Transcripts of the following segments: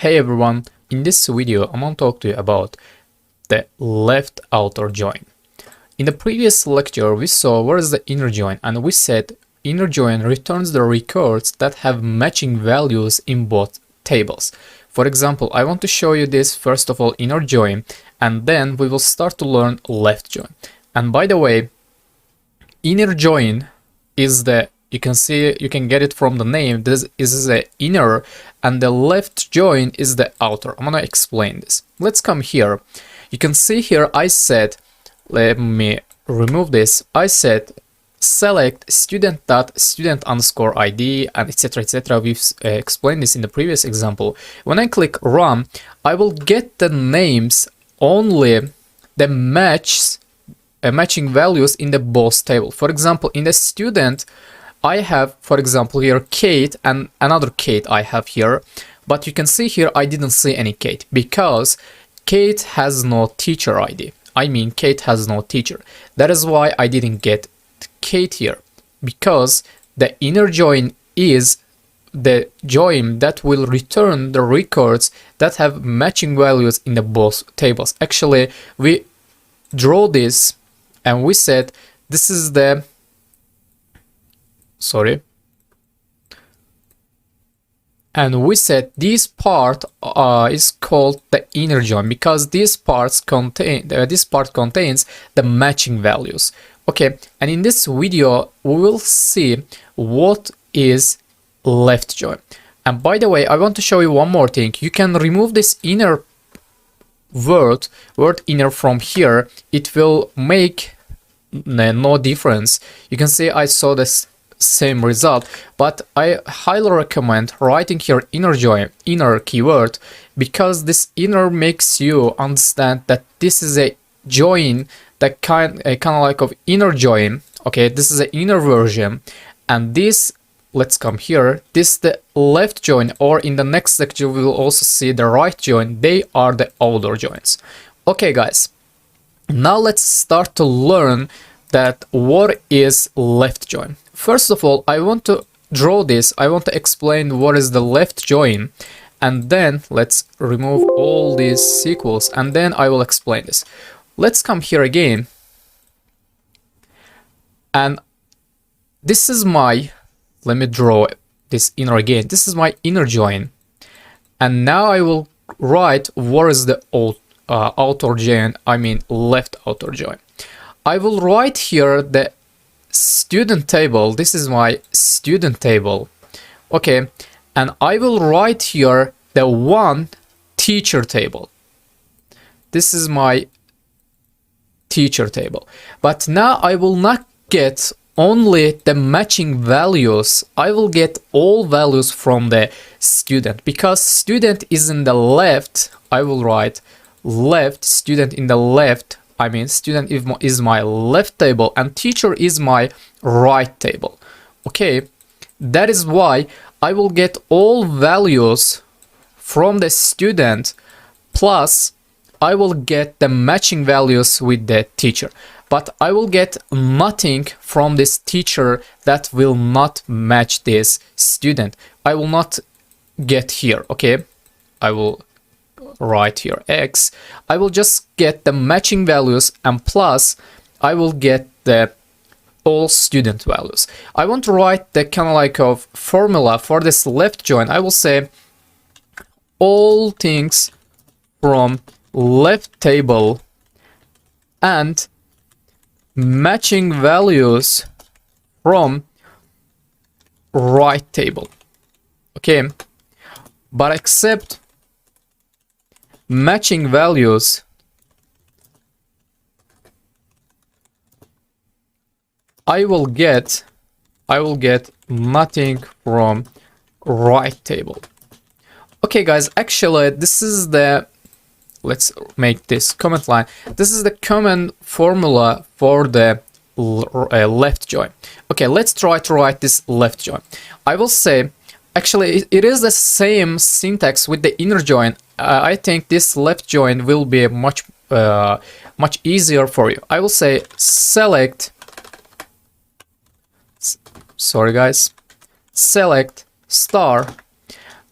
Hey everyone, in this video I'm going to talk to you about the left outer join. In the previous lecture we saw what is the inner join, and we said inner join returns the records that have matching values in both tables. For example, I want to show you this first of all inner join, and then we will start to learn left join. And by the way, inner join is you can get it from the name. This is the inner, and the left join is the outer. I'm gonna explain this. Let's come here. You can see here I said, let me remove this. I said select student underscore ID and etc. We've explained this in the previous example. When I click run, I will get the names only the matching values in the both table. For example, in the student, I have, for example, here Kate and another Kate I have here, but you can see here I didn't see any Kate because Kate has no teacher ID. I mean, Kate has no teacher. That is why I didn't get Kate here, because the inner join is the join that will return the records that have matching values in the both tables. Actually, we draw this and we said this is the and we said this part is called the inner join because this part contains the matching values. Okay, and in this video we will see what is left join. And by the way, I want to show you one more thing. You can remove this inner word inner from here. It will make no difference. You can see I saw this same result, but I highly recommend writing here inner join, inner keyword, because this inner makes you understand that this is a join, that kind of like of inner join. Okay, this is an inner version, and this, let's come here, this the left join, or in the next lecture we will also see the right join. They are the outer joins. Okay guys, now let's start to learn that what is left join. First of all, I want to draw this. I want to explain what is the left join, and then let's remove all these equals, and then I will explain this. Let's come here again, and this is my, let me draw this inner again. This is my inner join, and now I will write what is the outer join, I mean left outer join. I will write here the student table. This is my student table. Okay, and I will write here the one teacher table. This is my teacher table. But now I will not get only the matching values. I will get all values from the student, because student is in the left. I will write left, student in the left. I mean, student is my left table and teacher is my right table. Okay, that is why I will get all values from the student, plus I will get the matching values with the teacher. But I will get nothing from this teacher that will not match this student. I will not get here. Okay, I will write here X. I will just get the matching values, and plus I will get the all student values. I want to write the kind of like of formula for this left join. I will say all things from left table and matching values from right table. Okay, but except matching values, I will get nothing from right table. Okay guys, actually this is the, let's make this comment line. This is the common formula for the left join. Okay, let's try to write this left join. I will say, actually it is the same syntax with the inner join. I think this left join will be much easier for you. I will say select, sorry guys, select star,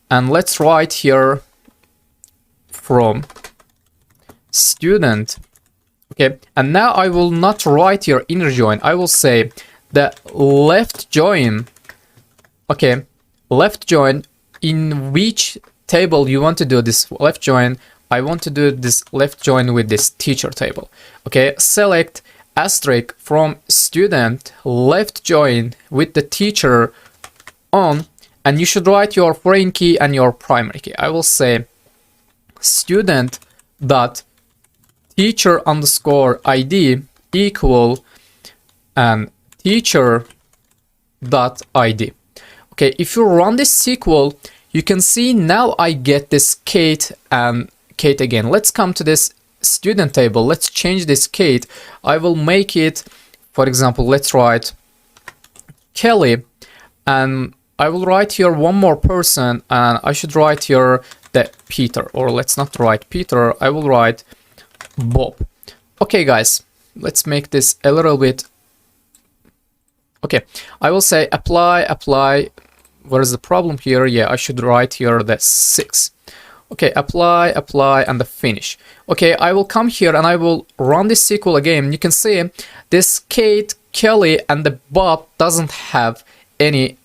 and let's write here from student. Okay, and now I will not write your inner join. I will say the left join. Okay, left join, in which table you want to do this left join. I want to do this left join with this teacher table. Okay, select asterisk from student left join with the teacher on, and you should write your foreign key and your primary key. I will say student dot teacher underscore ID equal and teacher dot ID. Okay, if you run this SQL, you can see now I get this Kate and Kate again. Let's come to this student table. Let's change this Kate. I will make it, for example, let's write Kelly, and I will write here one more person, and I should write here the Peter, or let's not write Peter, I will write Bob. Okay guys, let's make this a little bit. Okay, I will say apply. What is the problem here? Yeah, I should write here the 6. Okay, apply, and the finish. Okay, I will come here and I will run this SQL again. You can see this Kate, Kelly, and the Bob doesn't have any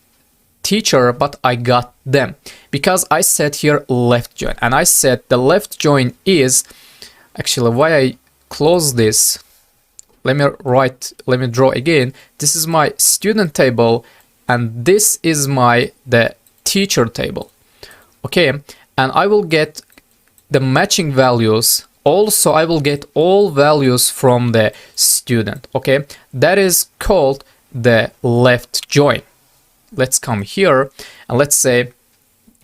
teacher, but I got them because I said here left join, and I said the left join is actually why I close this. Let me draw again. This is my student table, and this is the teacher table. Okay, and I will get the matching values. Also, I will get all values from the student. Okay, that is called the left join. Let's come here and let's say,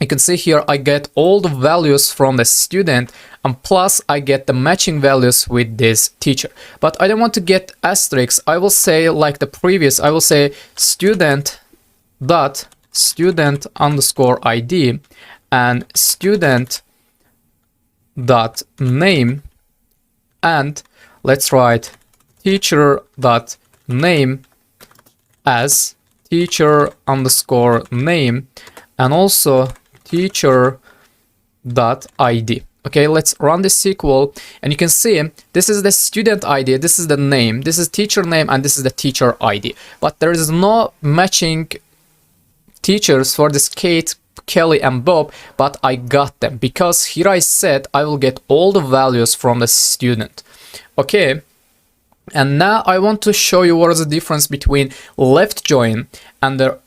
you can see here I get all the values from the student, and plus I get the matching values with this teacher. But I don't want to get asterisks. I will say like the previous, I will say student dot student underscore ID and student dot name, and let's write teacher dot name as teacher underscore name, and also teacher dot ID. Okay, let's run this SQL, and you can see this is the student ID, this is the name, this is teacher name, and this is the teacher ID. But there is no matching teachers for this Kate, Kelly, and Bob, but I got them because here I said I will get all the values from the student. Okay, and now I want to show you what is the difference between left join and the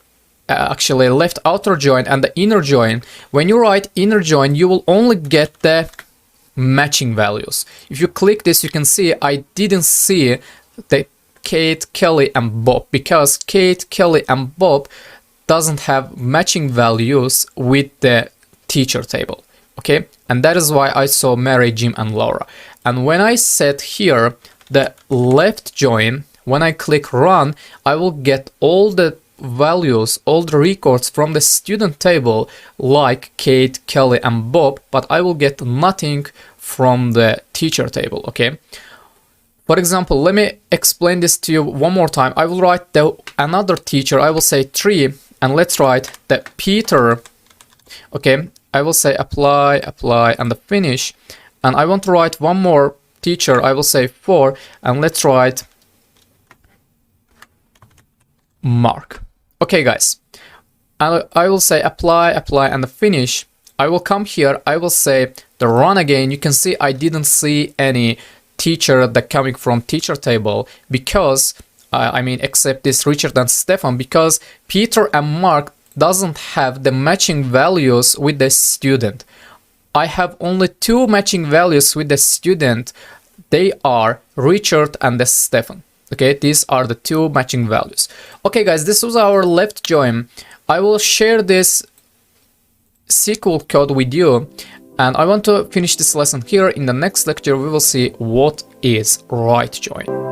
actually left outer join and the inner join. When you write inner join, you will only get the matching values. If you click this, you can see I didn't see the Kate, Kelly, and Bob because Kate, Kelly, and Bob doesn't have matching values with the teacher table. Okay, and that is why I saw Mary, Jim, and Laura. And when I set here the left join, when I click run, I will get all the values, all the records from the student table like Kate, Kelly, and Bob, but I will get nothing from the teacher table. Okay, for example, let me explain this to you one more time. I will write another teacher. I will say 3, and let's write the Peter. Okay, I will say apply, and the finish, and I want to write one more teacher. I will say 4, and let's write Mark. Okay guys, I will say apply, and the finish. I will come here, I will say the run again. You can see I didn't see any teacher that coming from teacher table because I mean except this Richard and Stefan, because Peter and Mark doesn't have the matching values with the student. I have only 2 matching values with the student. They are Richard and the Stefan. Okay, these are the 2 matching values. Okay guys, this was our left join. I will share this SQL code with you, and I want to finish this lesson here. In the next lecture we will see what is right join.